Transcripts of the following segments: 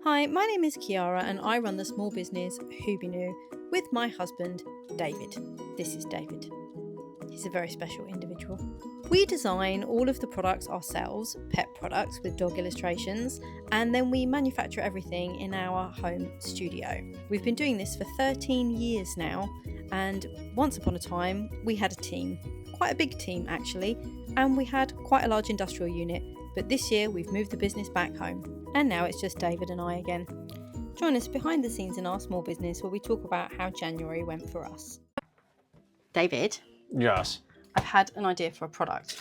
Hi, my name is Kiara and I run the small business Who Be New with my husband, David. This is David. He's a very special individual. We design all of the products ourselves, pet products with dog illustrations, and then we manufacture everything in our home studio. We've been doing this for 13 years now, and once upon a time we had a team, quite a big team actually, and we had quite a large industrial unit, but this year we've moved the business back home, and now it's just David and I again. Join us behind the scenes in our small business where we talk about how January went for us. David? Yes. I've had an idea for a product.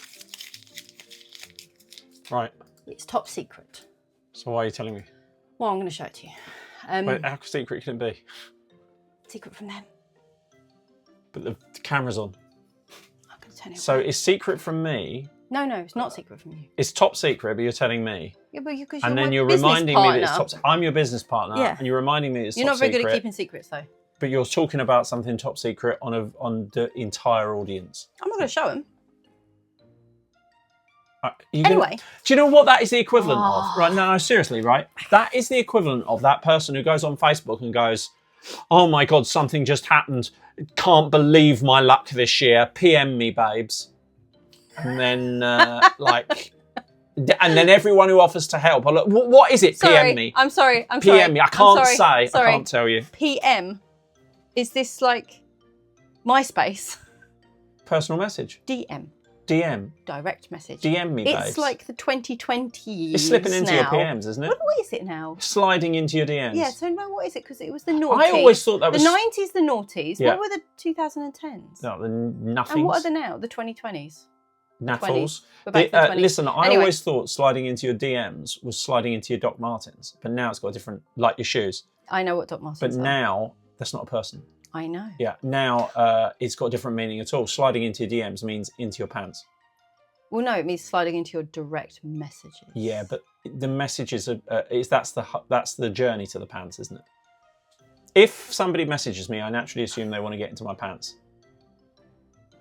Right. It's top secret. So why are you telling me? Well, I'm going to show it to you. Wait, how secret can it be? Secret from them. But the camera's on. I'm going to turn it So on. it's secret from me. No, it's not secret from you. It's top secret, but you're telling me. Yeah, but because And you're then my you're business reminding partner. me that it's top secret. I'm your business partner. Yeah. And you're reminding me it's You're top not very secret. good at keeping secrets, though. But you're talking about something top secret on the entire audience. I'm not going to show them. Anyway. Do you know what that is the equivalent of? Right, no, seriously, right? That is the equivalent of that person who goes on Facebook and goes, oh my God, something just happened. Can't believe my luck this year. PM me, babes. And then, and then everyone who offers to help, I look, what is it? PM me. I'm sorry. PM me. I can't say. Sorry. I can't tell you. PM. Is this like MySpace? Personal message. DM. DM. Direct message. DM me, babes. It's like the 2020s. It's slipping into your now. PMs, isn't it? What is it now? Sliding into your DMs. Yeah, so no, what is it? Because it was the noughties. I always thought that was... The 90s, the noughties. Yeah. What were the 2010s? No, the nothings. And what are they now? The 2020s? Naffles. We're back to the 20s. Listen, I Anyway. always thought sliding into your DMs was sliding into your Doc Martens, but now it's got a different, like your shoes. I know what Doc Martens But are. now, that's not a person. I know. Yeah, now it's got a different meaning at all. Sliding into your DMs means into your pants. Well, no, it means sliding into your direct messages. Yeah, but the messages are, that's the journey to the pants, isn't it? If somebody messages me, I naturally assume they want to get into my pants.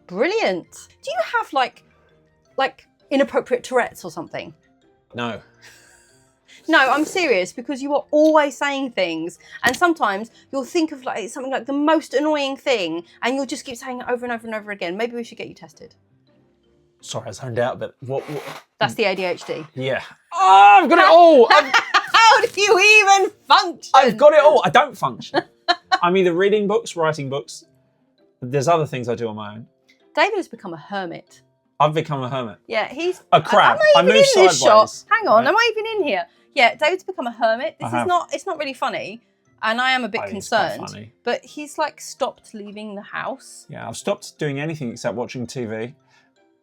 Brilliant. Do you have like inappropriate Tourette's or something? No. No, I'm serious, because you are always saying things, and sometimes you'll think of like something like the most annoying thing, and you'll just keep saying it over and over and over again. Maybe we should get you tested. Sorry, I zoned out, but what? That's the ADHD. Yeah. Oh, I've got it all. How do you even function? I've got it all. I don't function. I'm either reading books, writing books. There's other things I do on my own. David has become a hermit. I've become a hermit. Yeah, he's a crab. Am I even in this shot? Hang on, right. am I even in here? Yeah, David's become a hermit. This I is have. not. It's not really funny, and I am a bit I think it's quite concerned. funny. But he's like stopped leaving the house. Yeah, I've stopped doing anything except watching TV,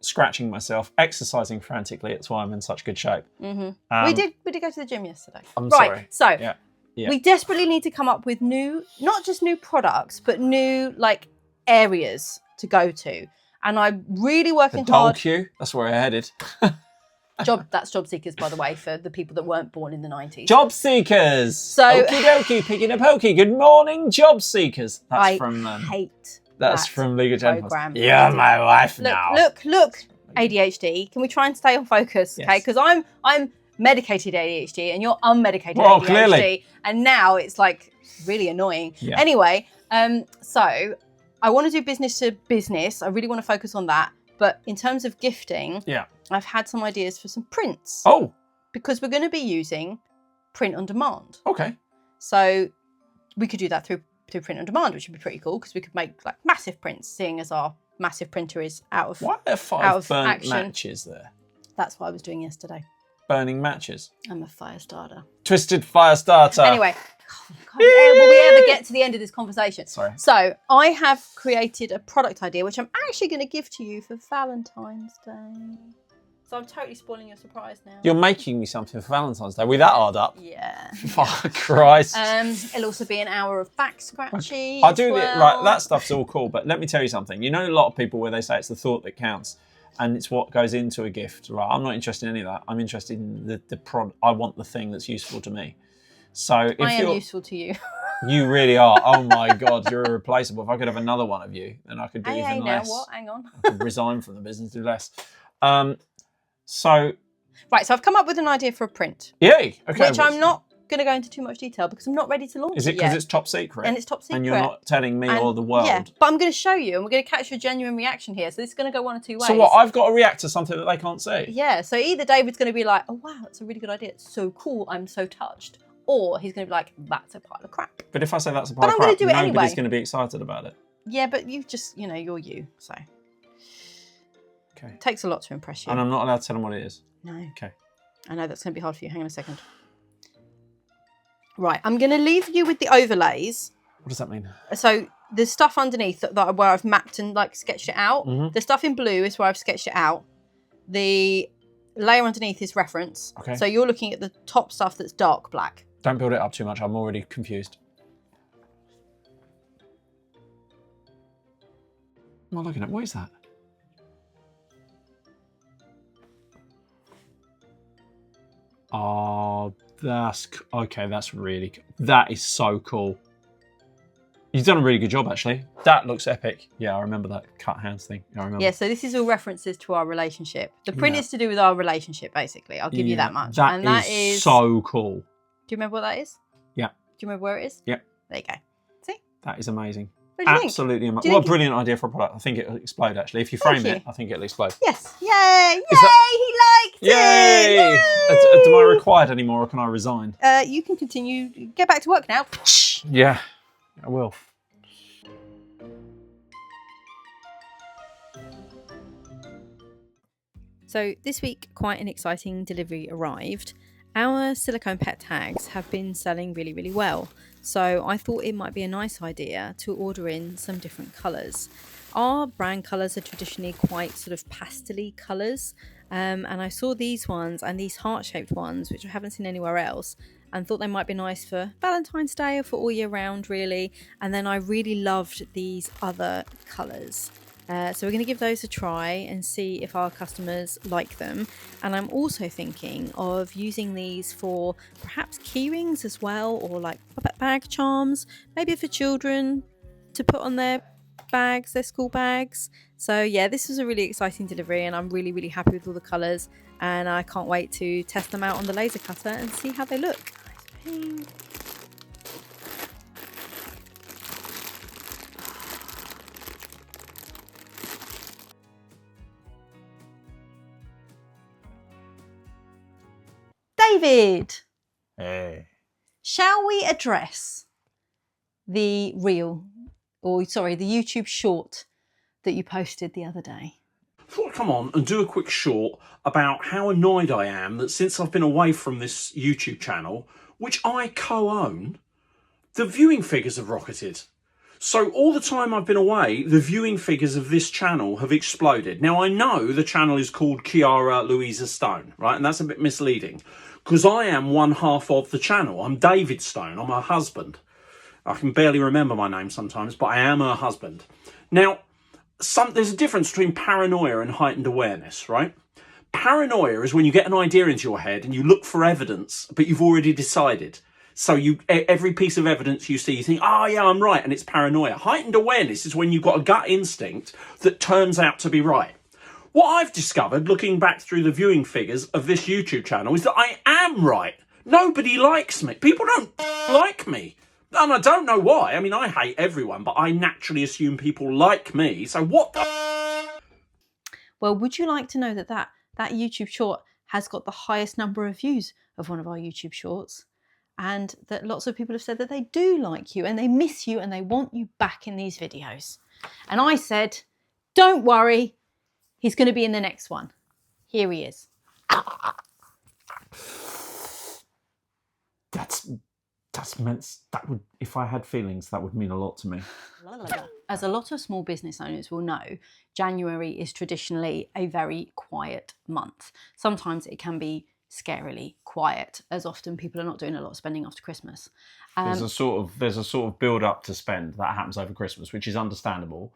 scratching myself, exercising frantically. That's why I'm in such good shape. Mm-hmm. We did go to the gym yesterday. I'm right, sorry. so Yeah. we desperately need to come up with not just new products, but new like areas to go to. And I'm really working The doll hard. queue. That's where I headed. That's job seekers, by the way, for the people that weren't born in the 90s. Job seekers. So- Okie dokie, picking a pokey. Good morning, job seekers. That's I from hate that's that from League of Gentlemen. programme. You're my wife now. Look, ADHD. Can we try and stay on focus, okay? Yes. Because I'm medicated ADHD and you're unmedicated Well, ADHD. clearly. And now it's like really annoying. Yeah. Anyway, so I want to do business to business. I really want to focus on that. But in terms of gifting, Yeah. I've had some ideas for some prints. Oh, Because we're going to be using print on demand. okay. So we could do that through print on demand, which would be pretty cool because we could make like massive prints, seeing as our massive printer is out of. Why are there out 5 of burnt action. matches there? That's what I was doing yesterday. Burning matches. I'm a fire starter. Twisted fire starter. Anyway, will we ever get to the end of this conversation? Sorry. So I have created a product idea, which I'm actually going to give to you for Valentine's Day. So I'm totally spoiling your surprise now. You're making me something for Valentine's Day. We that hard up? Yeah. Fuck Christ. It'll also be an hour of back scratchy. I do as well. right. That stuff's all cool, but let me tell you something. You know, a lot of people where they say it's the thought that counts, and it's what goes into a gift. Right? I'm not interested in any of that. I'm interested in the product. I want the thing that's useful to me. So if I am you're useful to you. You really are. Oh my God, you're irreplaceable. If I could have another one of you, then I could do even now less. what? Hang on. I could resign from the business, do less. So Right, so I've come up with an idea for a print, yay. Okay. which I'm not going to go into too much detail because I'm not ready to launch Is it it yet. because it's top secret? And it's top secret. And you're not telling me or the world? Yeah, but I'm going to show you and we're going to catch your genuine reaction here. So this is going to go one of two ways. So what, I've got to react to something that they can't see? Yeah, so either David's going to be like, oh wow, that's a really good idea. It's so cool. I'm so touched. Or he's going to be like, that's a pile of crap. But if I say that's a pile of crap, nobody's going to be excited about it. Yeah, but you've just, you're you, so. Okay. It takes a lot to impress you. And I'm not allowed to tell them what it is? No. Okay. I know that's going to be hard for you. Hang on a second. Right, I'm going to leave you with the overlays. What does that mean? So the stuff underneath where I've mapped and like sketched it out. Mm-hmm. The stuff in blue is where I've sketched it out. The layer underneath is reference. Okay. So you're looking at the top stuff that's dark black. Don't build it up too much. I'm already confused. I'm not looking at. What is that? Oh, that's okay. That's really, that is so cool. You've done a really good job, actually. That looks epic. Yeah, I remember that cut hands thing. I remember. Yeah, so this is all references to our relationship. The print is to do with our relationship, basically. I'll give you that much. That is so cool. Do you remember what that is? Yeah. Do you remember where it is? Yeah. There you go. See? That is amazing. What do you Absolutely amazing. What a brilliant idea for a product. I think it'll explode, actually. If you frame it, I think it'll explode. Yes. Yay! Yay! He liked it! Yay! Am I required anymore or can I resign? You can continue. Get back to work now. Yeah, I will. So this week, quite an exciting delivery arrived. Our silicone pet tags have been selling really, really well. So I thought it might be a nice idea to order in some different colours. Our brand colours are traditionally quite sort of pastel-y colours. And I saw these ones and these heart-shaped ones, which I haven't seen anywhere else, and thought they might be nice for Valentine's Day or for all year round, really. And then I really loved these other colours. So we're going to give those a try and see if our customers like them. And I'm also thinking of using these for perhaps key rings as well, or like bag charms, maybe for children to put on their bags, their school bags. So yeah, this was a really exciting delivery and I'm really, really happy with all the colours, and I can't wait to test them out on the laser cutter and see how they look. Pink. David, hey, shall we address the YouTube short that you posted the other day? I thought I'd come on and do a quick short about how annoyed I am that since I've been away from this YouTube channel, which I co-own, the viewing figures have rocketed. So all the time I've been away, the viewing figures of this channel have exploded. Now, I know the channel is called Kiara Louisa Stone, right? And that's a bit misleading because I am one half of the channel. I'm David Stone. I'm her husband. I can barely remember my name sometimes, but I am her husband. Now, there's a difference between paranoia and heightened awareness, right? Paranoia is when you get an idea into your head and you look for evidence, but you've already decided. So every piece of evidence you see, you think, oh yeah, I'm right, and it's paranoia. Heightened awareness is when you've got a gut instinct that turns out to be right. What I've discovered, looking back through the viewing figures of this YouTube channel, is that I am right. Nobody likes me. People don't like me. And I don't know why. I mean, I hate everyone, but I naturally assume people like me. So what the... Well, would you like to know that YouTube short has got the highest number of views of one of our YouTube shorts? And that lots of people have said that they do like you and they miss you and they want you back in these videos. And I said, don't worry, he's going to be in the next one. Here he is. That would, if I had feelings, that would mean a lot to me. As a lot of small business owners will know, January is traditionally a very quiet month. Sometimes it can be scarily quiet, as often people are not doing a lot of spending after Christmas. There's a sort of build up to spend that happens over Christmas, which is understandable.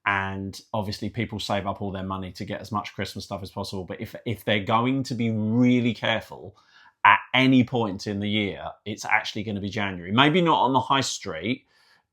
And obviously people save up all their money to get as much Christmas stuff as possible. But if they're going to be really careful at any point in the year, it's actually going to be January. Maybe not on the high street,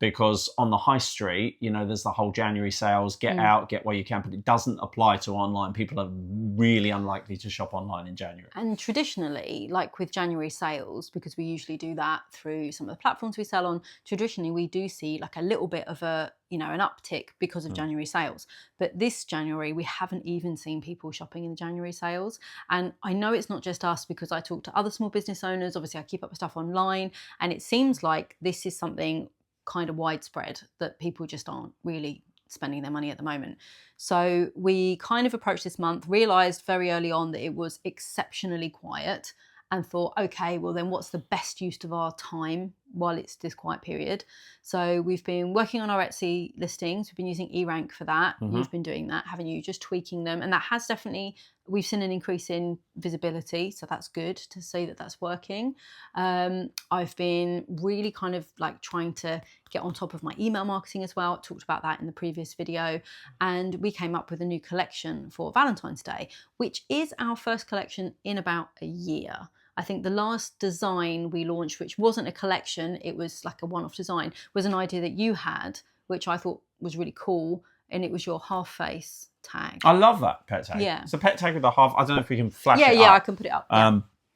because on the high street, you know, there's the whole January sales, get out, get where you can, but it doesn't apply to online. People are really unlikely to shop online in January. And traditionally, like with January sales, because we usually do that through some of the platforms we sell on, traditionally we do see like a little bit of a, you know, an uptick because of January sales. But this January, we haven't even seen people shopping in the January sales. And I know it's not just us, because I talk to other small business owners. Obviously, I keep up with stuff online, and it seems like this is something kind of widespread, that people just aren't really spending their money at the moment. So we kind of approached this month, realised very early on that it was exceptionally quiet, and thought, okay, well then what's the best use of our time while it's this quiet period? So we've been working on our Etsy listings. We've been using eRank for that. You've been doing that, haven't you? Just tweaking them. And that has definitely, we've seen an increase in visibility. So that's good to see that that's working. I've been really kind of like trying to get on top of my email marketing as well. I talked about that in the previous video. And we came up with a new collection for Valentine's Day, which is our first collection in about a year. I think the last design we launched, which wasn't a collection, it was like a one-off design, was an idea that you had, which I thought was really cool. And it was your half face tag. I love that pet tag. Yeah. It's a pet tag with a half, I don't know if we can flash it up. Yeah, I can put it up.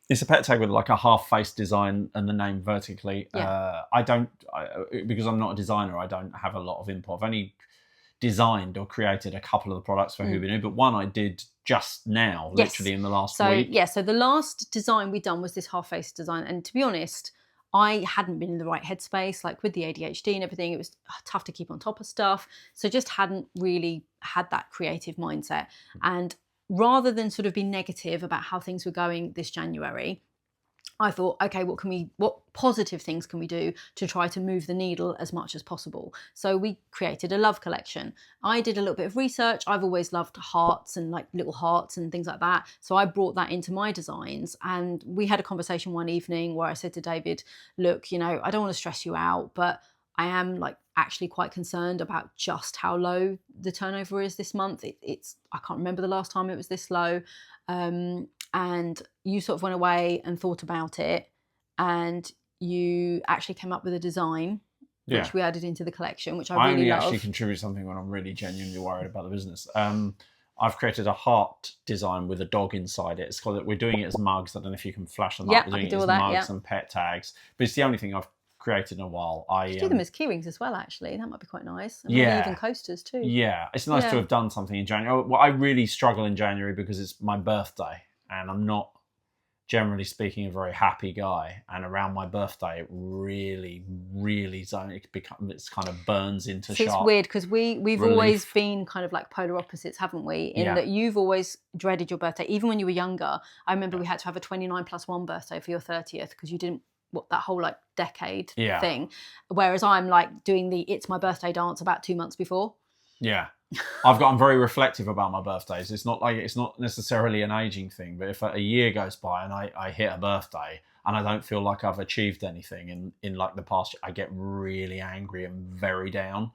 It's a pet tag with like a half face design and the name vertically. Yeah. Because I'm not a designer, I don't have a lot of input. I've only designed or created a couple of the products for Hoobie, but one I did just now, literally in the last week. Yeah, so the last design we done was this half face design. And to be honest, I hadn't been in the right headspace, like with the ADHD and everything. It was tough to keep on top of stuff. So just hadn't really had that creative mindset. And rather than sort of be negative about how things were going this January, I thought, okay, what positive things can we do to try to move the needle as much as possible? So we created a love collection. I did a little bit of research. I've always loved hearts and like little hearts and things like that. So I brought that into my designs, and we had a conversation one evening where I said to David, look, you know, I don't want to stress you out, but I am like actually quite concerned about just how low the turnover is this month. It's I can't remember the last time it was this low. And you sort of went away and thought about it, and you actually came up with a design, which we added into the collection, which I really love. Actually contribute something when I'm really genuinely worried about the business. I've created a heart design with a dog inside it. It's called, we're doing it as mugs. I don't know if you can flash them up. We're doing it as mugs and pet tags, but it's the only thing I've created in a while. I do them as keyrings as well, actually. That might be quite nice. And maybe even coasters too. Yeah, it's nice to have done something in January. Well, I really struggle in January because it's my birthday, and I'm not, generally speaking, a very happy guy. And around my birthday, it really, really it's kind of burns into so sharp. It's weird because we've always been kind of like polar opposites, haven't we? In that you've always dreaded your birthday, even when you were younger. I remember we had to have a 29+1 birthday for your 30th because you didn't. That whole like decade thing, whereas I'm like doing the it's my birthday dance about 2 months before. Yeah, I'm very reflective about my birthdays. It's not necessarily an aging thing, but if a year goes by and I hit a birthday and I don't feel like I've achieved anything in like the past year, I get really angry and very down.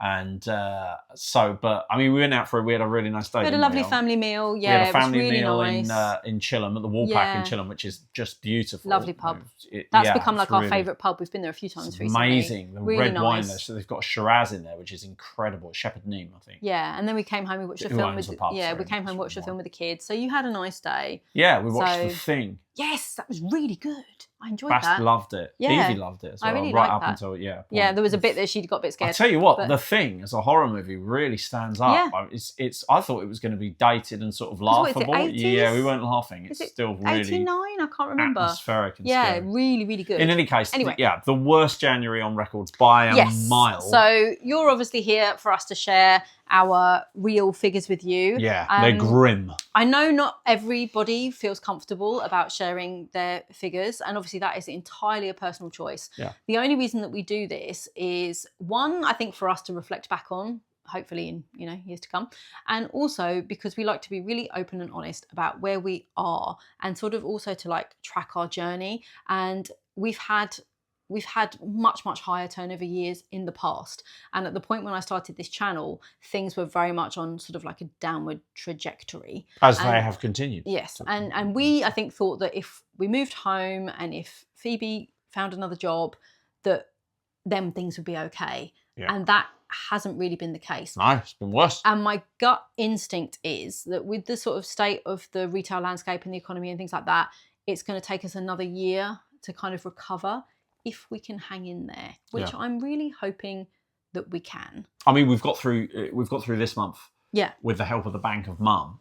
And but I mean, we went out we had a really nice day. We had a lovely family meal. Yeah, we had a family it was really meal nice. in Chilham at the Woolpack in Chilham, which is just beautiful. Lovely pub. That's become like our favourite pub. We've been there a few times recently. Amazing. The really red wine there. So they've got a Shiraz in there, which is incredible. Shepherd Neame, I think. Yeah, and then we came home. We watched a film with watched a film with the kids. So you had a nice day. Yeah, we watched The Thing. Yes, that was really good. I enjoyed Bast that. loved it. Yeah. Evie loved it as well. I really right liked up that. until Yeah, there was a bit that she got a bit scared. I'll tell you what, The Thing as a horror movie really stands up. Yeah. I thought it was going to be dated and sort of laughable. What is it, 80s? Yeah, we weren't laughing. It's still really 89. I can't remember. Atmospheric and scary. Really, really good. In any case, the worst January on records by a mile. So you're obviously here for us to share our real figures with you. Yeah, they're grim. I know not everybody feels comfortable about sharing their figures, and obviously that is entirely a personal choice. Yeah. The only reason that we do this is, one, I think for us to reflect back on, hopefully in years to come, and also because we like to be really open and honest about where we are, and sort of also to like track our journey. And we've had much, much higher turnover years in the past. And at the point when I started this channel, things were very much on sort of like a downward trajectory. As they have continued. Yes. And we, I think, thought that if we moved home and if Phoebe found another job, that then things would be okay. Yeah. And that hasn't really been the case. No, it's been worse. And my gut instinct is that with the sort of state of the retail landscape and the economy and things like that, it's going to take us another year to kind of recover if we can hang in there, which I'm really hoping that we can. I mean, we've got through this month. Yeah. With the help of the Bank of Mum,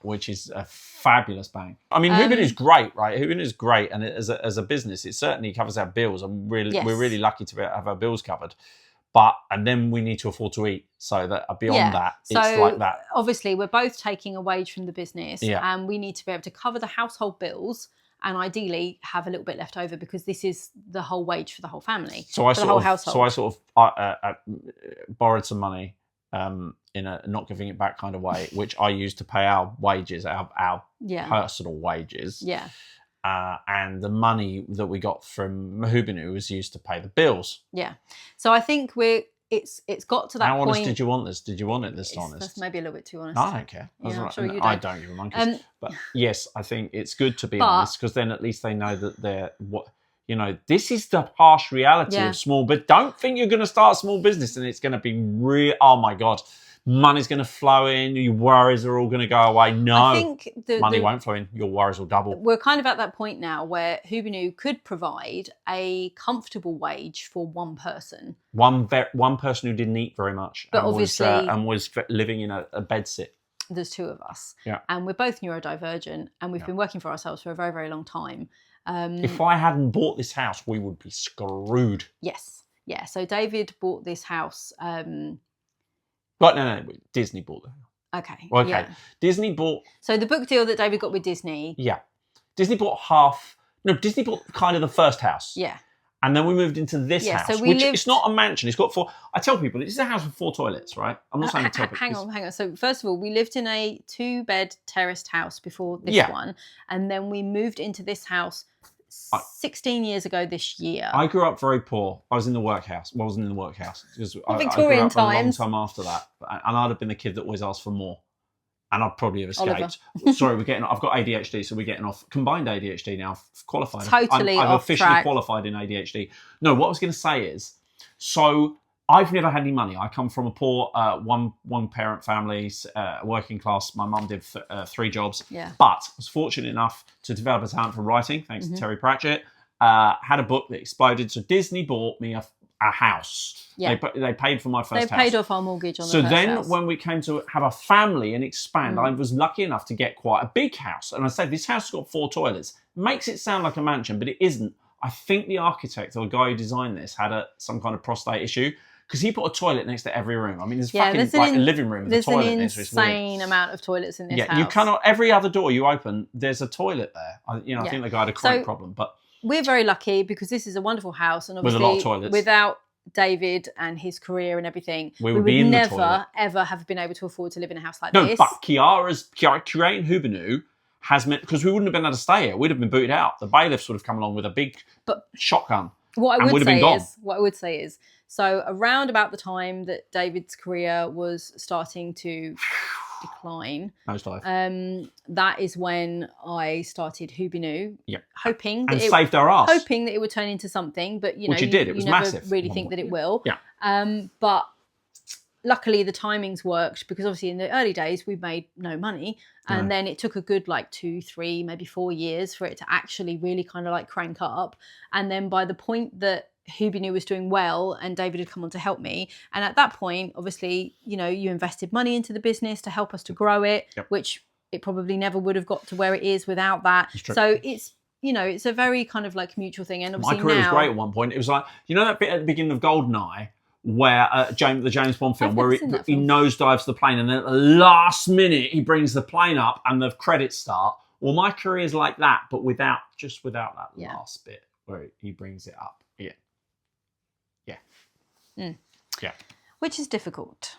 which is a fabulous bank. I mean, Hubin is great, right? Hubin is great, and as a business, it certainly covers our bills. We're really lucky to have our bills covered. And then we need to afford to eat. So that beyond that, it's like that. Obviously, we're both taking a wage from the business, and we need to be able to cover the household bills, and ideally have a little bit left over because this is the whole wage for the whole family, the whole household. So I sort of borrowed some money in a not giving it back kind of way, which I used to pay our wages, our personal wages. Yeah. And the money that we got from Mahubinu was used to pay the bills. Yeah. So I think it's got to that point. How honest did you want this? Did you want it this honest? That's maybe a little bit too honest. No, I don't care. Yeah, I'm sure you don't. I don't give a monkey's. But yes, I think it's good to be honest because then at least they know that they're this is the harsh reality of small. But don't think you're going to start a small business and it's going to be real. Oh my God. Money's going to flow in. Your worries are all going to go away. No, I think money won't flow in. Your worries will double. We're kind of at that point now where Hubinu could provide a comfortable wage for one person. One person who didn't eat very much, but obviously, was living in a bed sit. There's two of us, yeah, and we're both neurodivergent, and we've been working for ourselves for a very, very long time. If I hadn't bought this house, we would be screwed. Yes, yeah. So David bought this house. But no, Disney bought the house. Okay. Okay. Yeah. Disney bought. So the book deal that David got with Disney. Yeah. Disney bought half. No, Disney bought kind of the first house. Yeah. And then we moved into this house, so it's not a mansion. It's got 4. I tell people this is a house with 4 toilets, right? I'm not saying to tell people. Hang on. So first of all, we lived in a 2-bed terraced house before this one, and then we moved into this house 16 years ago this year. I grew up very poor. I was in the workhouse. Well, I wasn't in the workhouse. Victorian I grew up times. a long time after that. And I'd have been the kid that always asked for more. And I'd probably have escaped. Sorry, I've got ADHD, so we're getting off. Combined ADHD now. I've qualified. Totally I've off officially track. qualified in ADHD. No, what I was going to say is, so I've never had any money. I come from a poor one parent family, working class. My mum did 3 jobs. Yeah. But I was fortunate enough to develop a talent for writing, thanks to Terry Pratchett. Had a book that exploded. So Disney bought me a house. Yeah. They paid for my first house. They paid off our mortgage on the first house. So then when we came to have a family and expand, I was lucky enough to get quite a big house. And I said, this house has got 4 toilets. Makes it sound like a mansion, but it isn't. I think the architect or the guy who designed this had some kind of prostate issue. Because he put a toilet next to every room. I mean, there's fucking like a living room with a toilet in it. There's an insane amount of toilets in this house. You cannot. Every other door you open, there's a toilet there. I think the guy had a chronic problem. But we're very lucky because this is a wonderful house, and obviously with a lot of toilets. Without David and his career and everything, we would never ever have been able to afford to live in a house like this. No, but Kiara and Hubinu has meant because we wouldn't have been able to stay here. We'd have been booted out. The bailiffs would have come along with a big shotgun. What I would say is, so around about the time that David's career was starting to decline, that is when I started Hubinu, hoping that saved our ass, hoping that it would turn into something. But which it did. It was never massive. Really think that it will. Yeah. But luckily the timings worked because obviously in the early days we made no money, and then it took a good 2, 3, maybe 4 years for it to actually really kind of crank up. And then by the point that Hubinu was doing well and David had come on to help me, and at that point obviously you invested money into the business to help us to grow it, which it probably never would have got to where it is without that. So it's it's a very kind of mutual thing. And obviously my career was great at one point. It was like that bit at the beginning of GoldenEye where the James Bond film where he nosedives the plane and then at the last minute he brings the plane up and the credits start. Well, my career is like that, but without that last bit where he brings it up. Yeah. Which is difficult.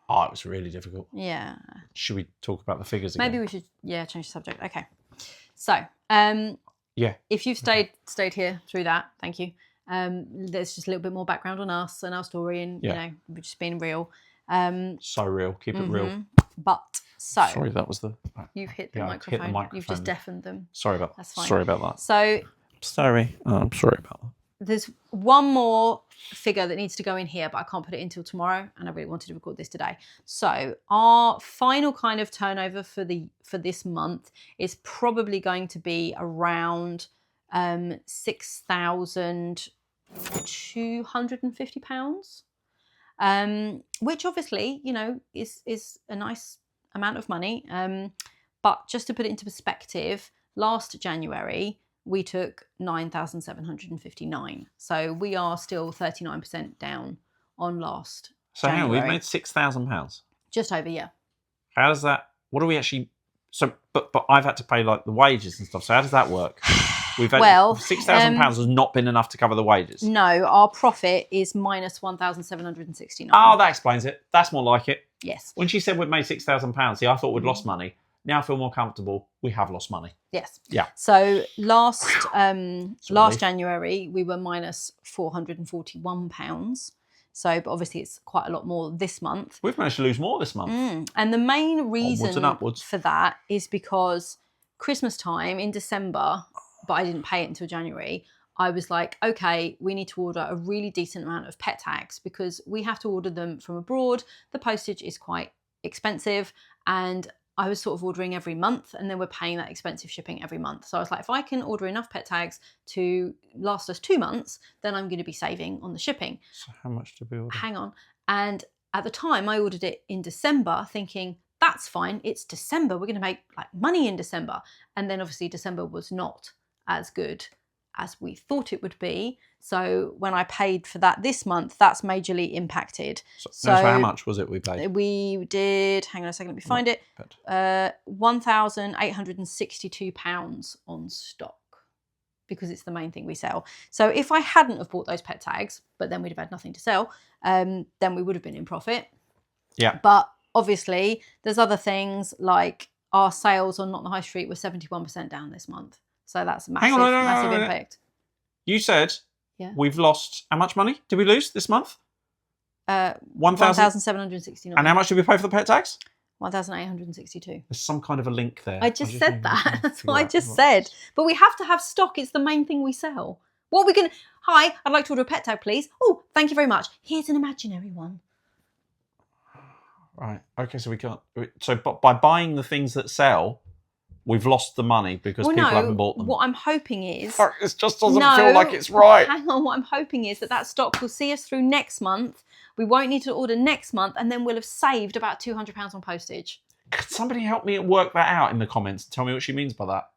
Oh, it was really difficult. Yeah. Should we talk about the figures again? Maybe we should, change the subject. Okay. So, if you've stayed here through that, thank you. There's just a little bit more background on us and our story, and we're just being real. So real. Keep it real. But sorry, that was the. You've hit the microphone. Hit the microphone. You've just deafened them. Sorry about that. That's fine. Sorry about that. So. Sorry. I'm sorry about that. there's one more figure that needs to go in here, but I can't put it in till tomorrow, and I really wanted to record this today. So our final kind of turnover for this month is probably going to be around £6,250, which obviously, you know, is a nice amount of money. But just to put it into perspective, last January we took 9,759. So we are still 39% down on last So hang on, January. we've made £6,000. Just over, yeah. How does that? What do we actually? So, but I've had to pay like the wages and stuff. So how does that work? We've had £6,000 has not been enough to cover the wages. No, our profit is minus 1,769. Oh, that explains it. That's more like it. Yes. When she said we'd made £6,000, see, I thought we'd lost money. Now I feel more comfortable. We have lost money. Yes. Yeah. So last January we were minus £441. So, but obviously it's quite a lot more this month. We've managed to lose more this month. And the main reason upwards. for that is because Christmas time in December, but I didn't pay it until January, I was like, okay, we need to order a really decent amount of pet tags because we have to order them from abroad. The postage is quite expensive, and I was sort of ordering every month, and then we're paying that expensive shipping every month. So I was like, if I can order enough pet tags to last us 2 months, then I'm going to be saving on the shipping. So how much did we order? Hang on. And at the time I ordered it in December thinking, that's fine, it's December, we're going to make like money in December. And then obviously December was not as good as we thought it would be. So when I paid for that this month, that's majorly impacted. So how much was it we paid? We did, hang on a second, let me find it. £1,862 on stock, because it's the main thing we sell. So if I hadn't have bought those pet tags, but then we'd have had nothing to sell, then we would have been in profit. Yeah. But obviously there's other things like our sales on Not on the High Street were 71% down this month. So that's a massive, massive impact. You said we've lost how much money did we lose this month? 1,769. And how much did we pay for the pet tags? 1,862. There's some kind of a link there. I just said that. That's what I just said. But we have to have stock. It's the main thing we sell. What are we going to... Hi, I'd like to order a pet tag, please. Oh, thank you very much. Here's an imaginary one. Right. Okay, so we can't... So by buying the things that sell, we've lost the money because people haven't bought them. What I'm hoping is... It just doesn't feel like it's right. Hang on. What I'm hoping is that stock will see us through next month. We won't need to order next month, and then we'll have saved about £200 on postage. Could somebody help me work that out in the comments and tell me what she means by that?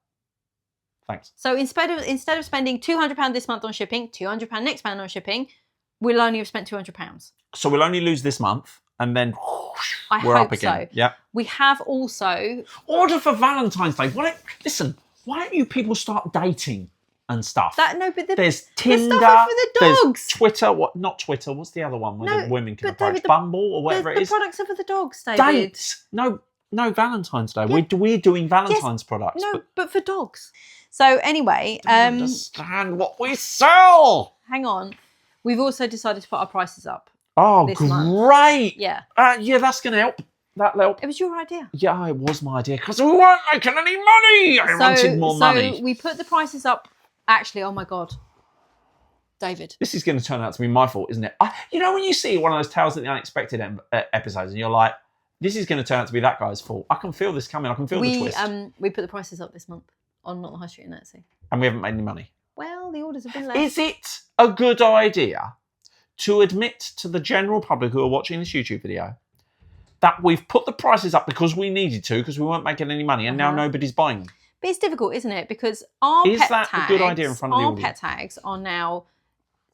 Thanks. So instead of spending £200 this month on shipping, £200 next month on shipping, we'll only have spent £200. So we'll only lose this month, and then we're up again. So. Yeah. We have also order for Valentine's Day. Why don't you people start dating and stuff? There's Tinder, the stuff for the dogs. There's Twitter. Not Twitter. What's the other one where the women can approach? Bumble or whatever it is. The products are for the dogs, David. Dates. No Valentine's Day. Yeah. We're doing Valentine's products. No, but for dogs. So anyway, I don't understand what we sell. Hang on. We've also decided to put our prices up. Oh, great. Month. Yeah. Yeah, that's going to help. That'll help. It was your idea. Yeah, it was my idea because we weren't making any money. I wanted more money. So we put the prices up. Actually, oh my God. David. This is going to turn out to be my fault, isn't it? You know when you see one of those Tales of the Unexpected episodes and you're like, this is going to turn out to be that guy's fault. I can feel this coming. I can feel the twist. We put the prices up this month on Not on the High Street and Etsy. And we haven't made any money. Well, the orders have been less. Is it a good idea to admit to the general public who are watching this YouTube video that we've put the prices up because we needed to, because we weren't making any money, and now nobody's buying them? But it's difficult, isn't it? Because our pet tags are now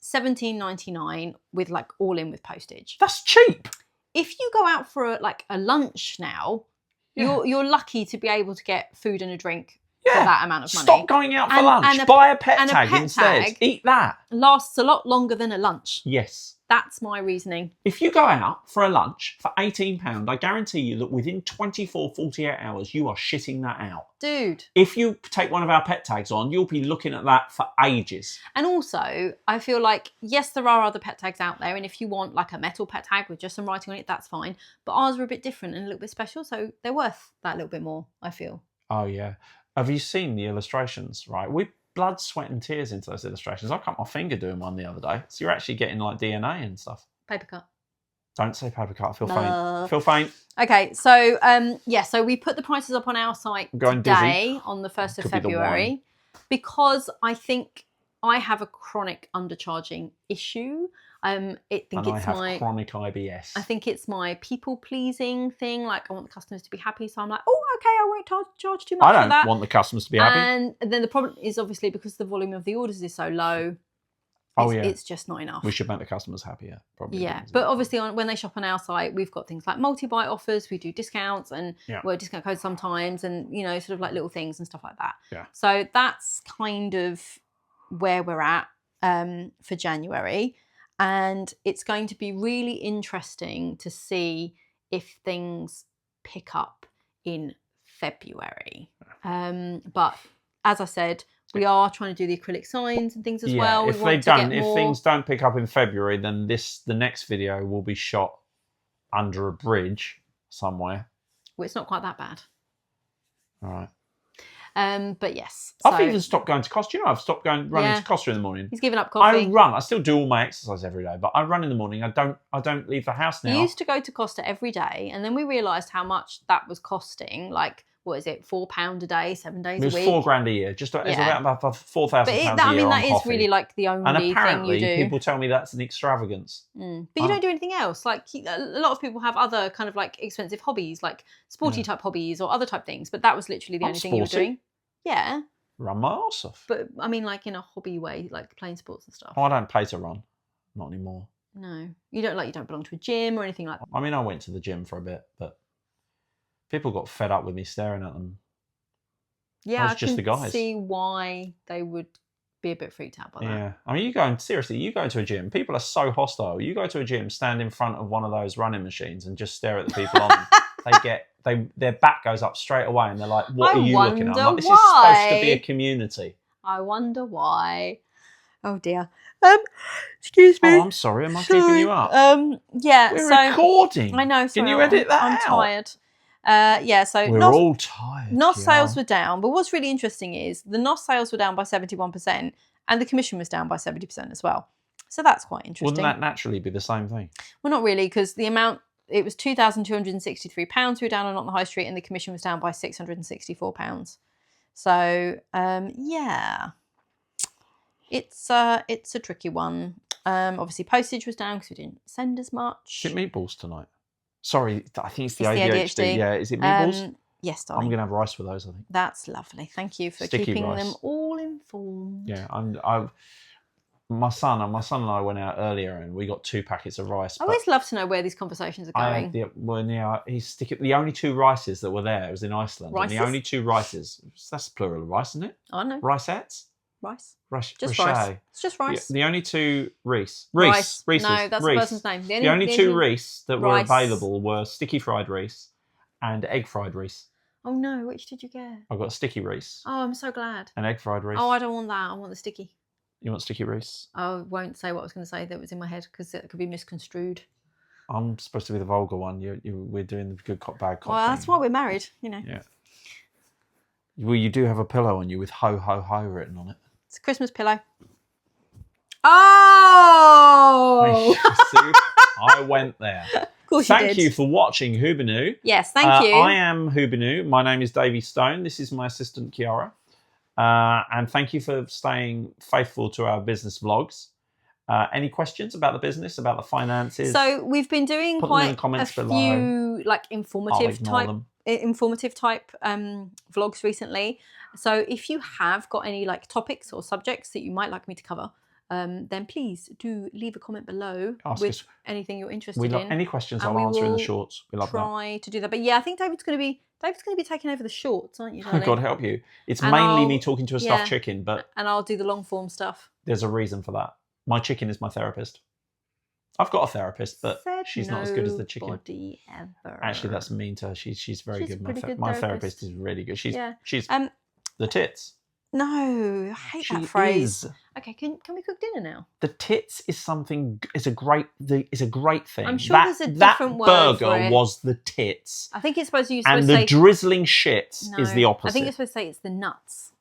$17.99 with like all in with postage. That's cheap. If you go out for a lunch now, you're lucky to be able to get food and a drink for that amount of money. Stop going out for lunch. Buy a pet tag instead. Eat that. Lasts a lot longer than a lunch. Yes. That's my reasoning. If you go out for a lunch for £18, I guarantee you that within 24, 48 hours, you are shitting that out. Dude. If you take one of our pet tags on, you'll be looking at that for ages. And also, I feel like, yes, there are other pet tags out there. And if you want like a metal pet tag with just some writing on it, that's fine. But ours are a bit different and a little bit special. So they're worth that little bit more, I feel. Oh, yeah. Have you seen the illustrations, right? blood, sweat and tears into those illustrations. I cut my finger doing one the other day. So you're actually getting like DNA and stuff. Paper cut. Don't say paper cut. I feel faint. I feel faint. Okay, so so we put the prices up on our site today on the 1st of February because I think I have a chronic undercharging issue. I have chronic IBS. I think it's my people pleasing thing. Like I want the customers to be happy, so I'm like, oh, okay, I won't charge too much. I don't want the customers to be happy. And then the problem is obviously because the volume of the orders is so low. It's just not enough. We should make the customers happier, probably. Yeah, but obviously when they shop on our site, we've got things like multi-buy offers, we do discounts and discount codes sometimes, and sort of like little things and stuff like that. Yeah. So that's kind of where we're at for January, and it's going to be really interesting to see if things pick up in February. But as I said, we are trying to do the acrylic signs and things as well. If things don't pick up in February, then the next video will be shot under a bridge somewhere. Well, it's not quite that bad. All right. But yes. I've even stopped going to Costa. I've stopped running to Costa in the morning. He's given up coffee. I run. I still do all my exercise every day, but I run in the morning. I don't leave the house now. He used to go to Costa every day, and then we realised how much that was costing. Like, what is it, £4 a day, 7 days a week? It was £4,000 a year. It's about £4,000 a year. I mean, that is really like the only thing you do. And apparently, people tell me that's an extravagance. But you don't do anything else. Like a lot of people have other kind of like expensive hobbies, like sporty type hobbies or other type things. But that was literally the only thing you were doing. Yeah. Run my arse off. But I mean, like in a hobby way, like playing sports and stuff. Oh, I don't pay to run. Not anymore. No, you don't belong to a gym or anything like that. I mean, I went to the gym for a bit, but people got fed up with me staring at them. Yeah, I just the can guys. see why they would be a bit freaked out by that. Yeah, I mean, you go to a gym. People are so hostile. You go to a gym, stand in front of one of those running machines, and just stare at the people on them. Their back goes up straight away, and they're like, "What are you looking at?" I'm like, this is supposed to be a community. I wonder why. Oh dear. Excuse me. Oh, I'm sorry. Am I keeping you up? Yeah. We're recording. I know. Can you edit that I'm out? tired. So we're all tired. NOS sales were down, but what's really interesting is the NOS sales were down by 71%, and the commission was down by 70% as well. So that's quite interesting. Wouldn't that naturally be the same thing? Well, not really, because the amount, it was £2,263 we were down on the high street, and the commission was down by £664. So it's a tricky one. Obviously postage was down because we didn't send as much. Is it meatballs tonight? Sorry, I think it's the ADHD. Yeah, is it meatballs? Yes, darling. I'm going to have rice with those, I think. That's lovely. Thank you for keeping them all informed. Yeah, my son and I went out earlier and we got 2 packets of rice. I always love to know where these conversations are going. The only 2 rices that were there, it was in Iceland. Rices? And the only 2 rices, that's plural of rice, isn't it? I know. Ricettes? Rice. Just rice. It's just rice. The only 2 Reese. No, that's the person's name. The only 2 Reese that were available were sticky fried Reese and egg fried Reese. Oh no, which did you get? I got a sticky Reese. Oh, I'm so glad. An egg fried Reese. Oh, I don't want that. I want the sticky. You want sticky Reese? I won't say what I was going to say that was in my head because it could be misconstrued. I'm supposed to be the vulgar one. We're doing the good cop, bad cop. Well, that's why we're married, Yeah. Well, you do have a pillow on you with ho, ho, ho written on it. It's a Christmas pillow. Oh! I went there. Of course Thank you for watching Hubinu. Yes, thank you. I am Hubinu. My name is Davey Stone. This is my assistant, Kiara. And thank you for staying faithful to our business vlogs. Any questions about the business, about the finances? So we've been doing quite a few like informative type vlogs recently. So if you have got any like topics or subjects that you might like me to cover, then please do leave a comment below with anything you're interested in. Any questions I'll answer in the shorts. We love that. Try to do that. But yeah, I think David's going to be taking over the shorts, aren't you, darling? God help you. It's mainly me talking to a stuffed chicken, but and I'll do the long form stuff. There's a reason for that. My chicken is my therapist. I've got a therapist, but she's not as good as the chicken. Ever. Actually, that's mean to her. She's very good. My therapist is really good. She's the tits. No, I hate that phrase. Okay, can we cook dinner now? The tits is a great thing. I'm sure there's a different word for it. That burger was the tits. I think it's supposed to and the drizzling shit is the opposite. I think you're supposed to say it's the nuts.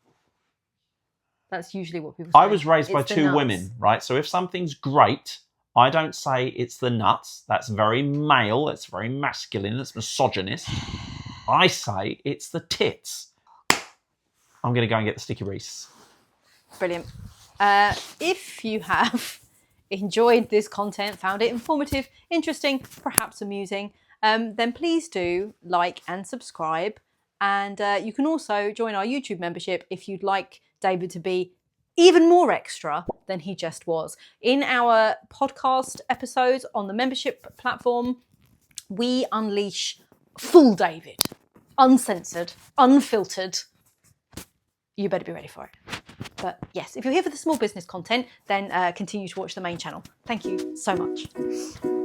That's usually what people say. I was raised by It's the two nuts. women, right? So if something's great, I don't say it's the nuts. That's very male. That's very masculine. That's misogynist. I say it's the tits. I'm going to go and get the sticky Reese. Brilliant. If you have enjoyed this content, found it informative, interesting, perhaps amusing, then please do like and subscribe. And you can also join our YouTube membership if you'd like David to be even more extra than he just was. In our podcast episodes on the membership platform, we unleash full David, uncensored, unfiltered. You better be ready for it. But yes, if you're here for the small business content, then continue to watch the main channel. Thank you so much.